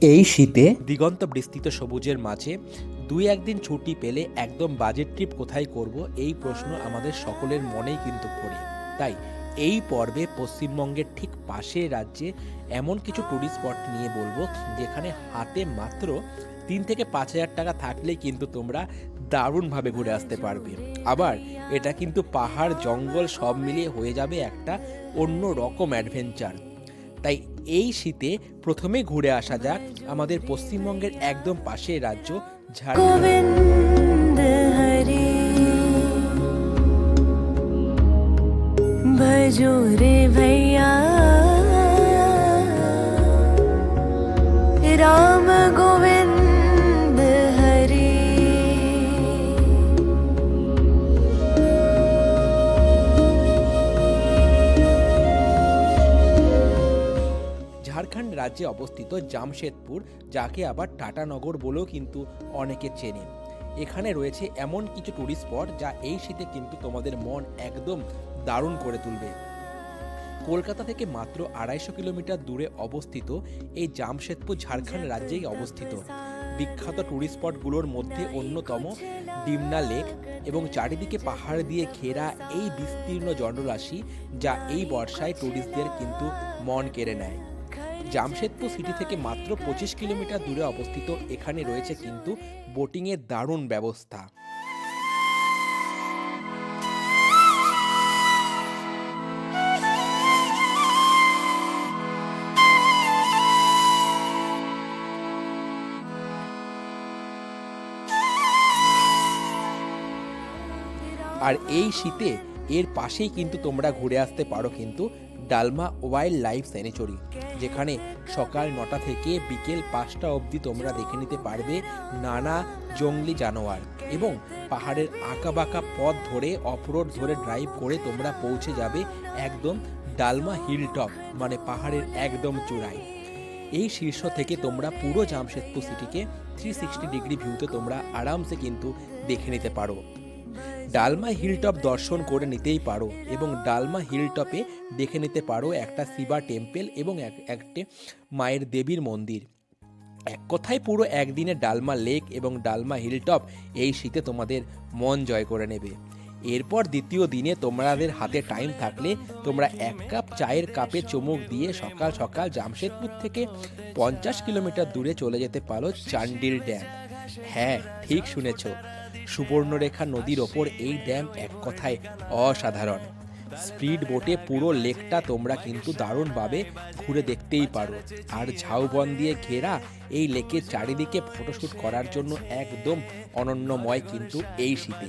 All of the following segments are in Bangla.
এই শীতে দিগন্ত বিস্তৃত সবুজের মাঝে দুই একদিন ছুটি পেলে একদম বাজেট ট্রিপ কোথায় করব, এই প্রশ্ন আমাদের সকলের মনেই কিন্তু পড়ে। তাই এই পর্বে পশ্চিমবঙ্গের ঠিক পাশের রাজ্যে এমন কিছু ট্যুরিস্ট স্পট নিয়ে বলবো যেখানে হাতে মাত্র 3 থেকে 5 হাজার টাকা থাকলেই কিন্তু তোমরা দারুণভাবে ঘুরে আসতে পারবে। আবার এটা কিন্তু পাহাড় জঙ্গল সব মিলিয়ে হয়ে যাবে একটা অন্য রকম অ্যাডভেঞ্চার। তাই এই শীতে প্রথমে ঘুরে আসা যাক আমাদের পশ্চিমবঙ্গের একদম পাশের রাজ্য ঝাড়খণ্ড। भजो रे भैया राम गोविंद हरि। ঝাড়খণ্ড রাজ্যে অবস্থিত জামশেদপুর, যাকে আবার টাটানগর বলেও কিন্তু অনেকে চেনে। এখানে রয়েছে এমন কিছু ট্যুরিস্ট স্পট যা এই শীতে কিন্তু তোমাদের মন একদম দারুণ করে তুলবে। কলকাতা থেকে মাত্র 250 কিলোমিটার দূরে অবস্থিত এই জামশেদপুর ঝাড়খণ্ড রাজ্যেই অবস্থিত। বিখ্যাত ট্যুরিস্ট স্পটগুলোর মধ্যে অন্যতম ডিমনা লেক এবং চারিদিকে পাহাড় দিয়ে ঘেরা এই বিস্তীর্ণ জনরাশি, যা এই বর্ষায় ট্যুরিস্টদের কিন্তু মন কেড়ে নেয়। জামশেদপুর সিটি থেকে মাত্র 25 কিলোমিটার দূরে অবস্থিত এখানে রয়েছে কিন্তু বোটিংয়ের দারুণ ব্যবস্থা। আর এই শীতে এর পাশেই কিন্তু তোমরা ঘুরে আসতে পারো কিন্তু ডালমা ওয়াইল্ড লাইফ স্যানিচুরি, যেখানে সকাল 9টা থেকে বিকেল 5টা অবধি তোমরা দেখে নিতে পারবে নানা জঙ্গলি জানোয়ার, এবং পাহাড়ের আঁকাবাঁকা পথ ধরে অফরোড ধরে ড্রাইভ করে তোমরা পৌঁছে যাবে একদম ডালমা হিল টপ, মানে পাহাড়ের একদম চূড়ায়। এই শীর্ষ থেকে তোমরা পুরো জামশেদপুর সিটিকে 360 ডিগ্রি ভিউতে তোমরা আরামসে কিন্তু দেখে নিতে পারো। ডালমা হিলটপ দর্শন করে নিতেই পারো এবং ডালমা হিলটপে দেখে নিতে পারো একটা শিবা টেম্পল এবং একটা মায়ের দেবীর মন্দির। এক কথায় পুরো একদিনে ডালমা লেক এবং ডালমা হিলটপ এই শীতে তোমাদের মন জয় করে নেবে। এরপর দ্বিতীয় দিনে তোমাদের হাতে টাইম থাকলে তোমরা 1 কাপ চায়ের কাপে চুমুক দিয়ে সকাল সকাল জামশেদপুর থেকে 50 কিলোমিটার দূরে চলে যেতে পারো চান্ডিল ড্যাম। হ্যাঁ, ঠিক শুনেছ, সুবর্ণরেখা নদীর ওপর এই ড্যাম এক কথায় অসাধারণ। স্পিড বোটে পুরো লেকটা তোমরা কিন্তু দারুণভাবে ঘুরে দেখতেই পারো। আর ঝাউবন দিয়ে ঘেরা এই লেকের চারিদিকে ফটোশ্যুট করার জন্য একদম অনন্যময় কিন্তু এই শীতে।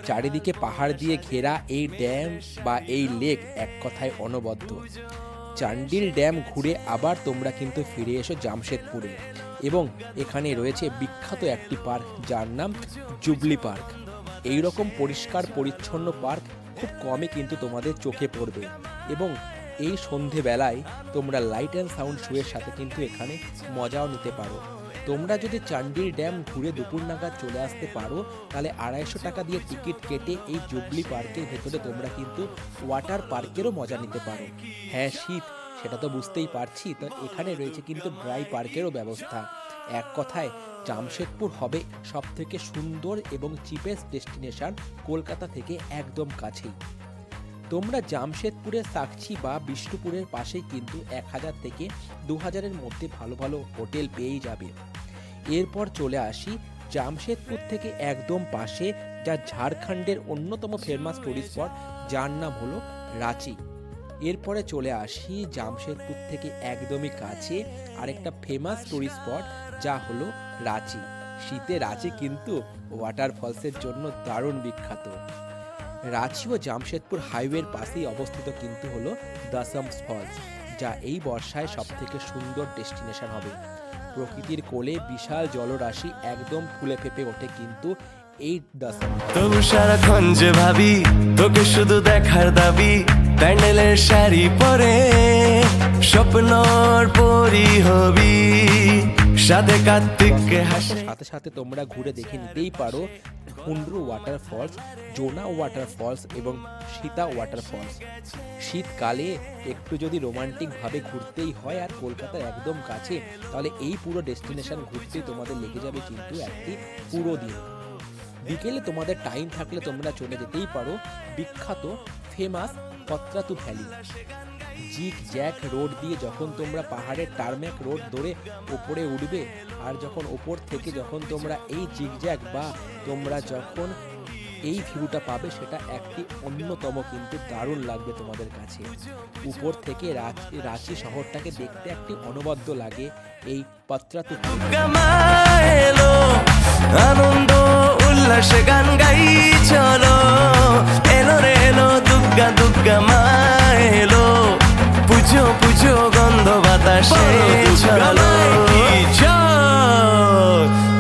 চারিদিকে পাহাড় দিয়ে ঘেরা এই ড্যাম বা এই লেক এক কথায় অনবদ্য। চান্ডিল ড্যাম ঘুরে আবার তোমরা কিন্তু ফিরে এসো জামশেদপুরে, এবং এখানে রয়েছে বিখ্যাত একটি পার্ক যার নাম জুবলি পার্ক। এই রকম পরিষ্কার পরিচ্ছন্ন পার্ক খুব কমই কিন্তু তোমাদের চোখে পড়বে, এবং এই সন্ধেবেলায় তোমরা লাইট অ্যান্ড সাউন্ড শোয়ের সাথে কিন্তু এখানে মজাও নিতে পারো। তোমরা যদি চান্ডিল ড্যাম ঘুরে দুপুর নাগাদ চলে আসতে পারো, তাহলে 250 টাকা দিয়ে টিকিট কেটে এই জুবলি পার্কের ভেতরে তোমরা কিন্তু ওয়াটার পার্কেরও মজা নিতে পারো। হ্যাঁ, শীত সেটা তো বুঝতেই পারছি, তো এখানে রয়েছে কিন্তু ড্রাই পার্কেরও ব্যবস্থা। এক কথায় জামশেদপুর হবে সবথেকে সুন্দর এবং চিপেস্ট ডেস্টিনেশন কলকাতা থেকে একদম কাছেই। তোমরা জামশেদপুরের সাকচি বা বিষ্ণুপুরের পাশেই কিন্তু 1000 থেকে 2000-এর মধ্যে ভালো ভালো হোটেল পেয়েই যাবে। এরপর চলে আসি জামশেদপুর থেকে একদম পাশে, যা ঝাড়খণ্ডের অন্যতম ফেমাস টুরিস্ট স্পট, যার নাম হলো রাঁচি। এরপরে চলে আসি জামশেদপুর থেকে একদমই কাছে আরেকটা ফেমাস টুরিস্ট স্পট, যা হলো রাঁচি। শীতে রাঁচি কিন্তু ওয়াটারফলসের জন্য দারুণ বিখ্যাত। রাঁচি ও জামশেদপুর হাইওয়ের পাশেই অবস্থিত কিন্তু হলো দশম ফলস, যা এই বর্ষায় সবথেকে সুন্দর ডেস্টিনেশন হবে। প্রকৃতির কোলে বিশাল জলরাশি একদম ফুলে ফেপে ওঠে কিন্তু এই দশম। তবু সারাক্ষণ যে ভাবি তোকে শুধু দেখার দাবি, প্যান্ডেলের শাড়ি পরে স্বপ্নর পরি হবি, সাথে কার্তিককে হাসে। সাথে সাথে তোমরা ঘুরে দেখে নিতেই পারো হুন্ড্রু ওয়াটারফলস, জোনা ওয়াটারফলস এবং সীতা ওয়াটারফলস। শীতকালে একটু যদি রোমান্টিকভাবে ঘুরতেই হয় আর কলকাতার একদম কাছে, তাহলে এই পুরো ডেস্টিনেশন ঘুরতেই তোমাদের লেগে যাবে কিন্তু একটি পুরো দিন। বিকেলে তোমাদের টাইম থাকলে তোমরা চলে যেতেই পারো বিখ্যাত famous Patratu valley. Zig zag road দিয়ে যখন তোমরা পাহাড়ের টারম্যাক রোড ধরে ওপরে উঠবে, আর যখন ওপর থেকে যখন তোমরা এই জিগ জ্যাক বা তোমরা যখন এই ভিউটা পাবে, সেটা একটি অন্যতম কিন্তু দারুণ লাগবে তোমাদের কাছে। উপর থেকে রাঁচি শহরটাকে দেখতে একটি অনবদ্য লাগে এই পত্রাতু ভ্যালি। এলো আনন্দ উল্লাসে গান গাই চলো, এলো রে এলো দুর্গা দুর্গা মা এলো, পুজো পুজো গন্ধ বাতাসে চলো।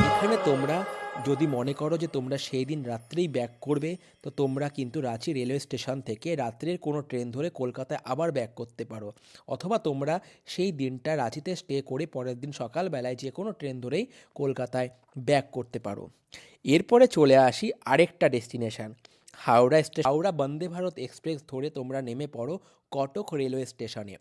এখানে তোমরা যদি মনে করো যে তোমরা সেই দিন রাত্রেই ব্যাক করবে, তো তোমরা কিন্তু রাঁচি রেলওয়ে স্টেশন থেকে রাত্রের কোনো ট্রেন ধরে কলকাতায় আবার ব্যাক করতে পারো, অথবা তোমরা সেই দিনটা রাঁচিতে স্টে করে পরের দিন সকালবেলায় যে কোনো ট্রেন ধরেই কলকাতায় ব্যাক করতে পারো। এরপরে চলে আসি আরেকটা destination, Howrah station. Howrah Vande Bharat express ধরে তোমরা নেমে পড়ো কটক রেলওয়ে স্টেশনে।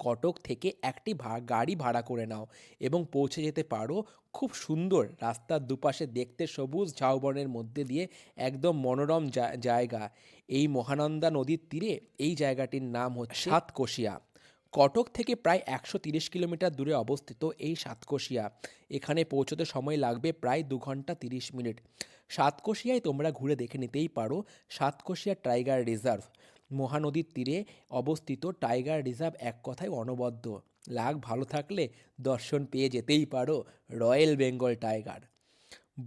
কটক থেকে একটি গাড়ি ভাড়া করে নাও এবং পৌঁছে যেতে পারো খুব সুন্দর রাস্তার দুপাশে দেখতে সবুজ ঝাউবনের মধ্যে দিয়ে একদম মনোরম জায়গা, এই মহানন্দা নদীর তীরে। এই জায়গাটির নাম হচ্ছে সাতকোশিয়া। কটক থেকে প্রায় 130 কিলোমিটার দূরে অবস্থিত এই সাতকোশিয়া। এখানে পৌঁছতে সময় লাগবে প্রায় 2 ঘন্টা 30 মিনিট। সাতকোশিয়ায় তোমরা ঘুরে দেখে নিতেই পারো সাতকোশিয়া টাইগার রিজার্ভ। মহানদীর তীরে অবস্থিত টাইগার রিজার্ভ এক কথায় অনবদ্য। লাক ভালো থাকলে দর্শন পেয়ে যেতেই পারো রয়্যাল বেঙ্গল টাইগার।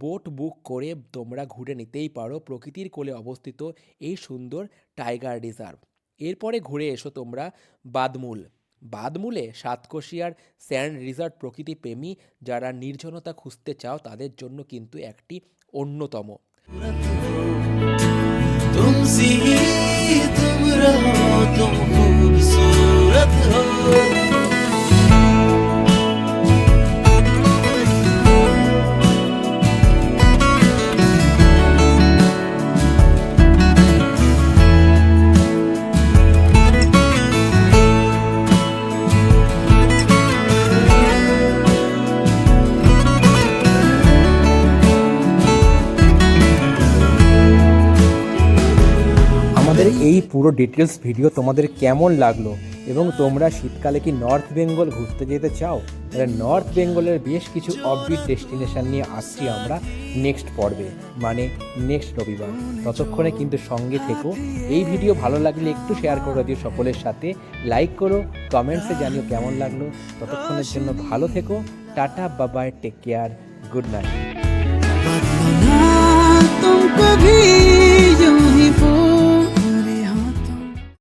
বোট বুক করে তোমরা ঘুরে নিতেই পারো প্রকৃতির কোলে অবস্থিত এই সুন্দর টাইগার রিজার্ভ। এরপরে ঘুরে এসো তোমরা বাদমুল। বাদমুলে সাতকোশিয়ার স্যান্ড রিজার্ভ প্রকৃতি প্রেমী যারা নির্জনতা খুঁজতে চাও তাদের জন্য কিন্তু একটি অন্যতম। तुमसे ही तुम रहो, तुम खूबसूरत हो। আমাদের এই পুরো ডিটেলস ভিডিও তোমাদের কেমন লাগলো এবং তোমরা শীতকালে কি নর্থ বেঙ্গল ঘুরতে যেতে চাও, তাহলে নর্থ বেঙ্গলের বেশ কিছু অফবিট ডেস্টিনেশন নিয়ে আসছি আমরা নেক্সট পর্বে, মানে নেক্সট রবিবার। ততক্ষণে কিন্তু সঙ্গে থেকো। এই ভিডিও ভালো লাগলে একটু শেয়ার করে দিও সকলের সাথে, লাইক করো, কমেন্টসে জানিও কেমন লাগলো। ততক্ষণের জন্য ভালো থেকো, টাটা বাবাই, টেক কেয়ার, গুড নাইট।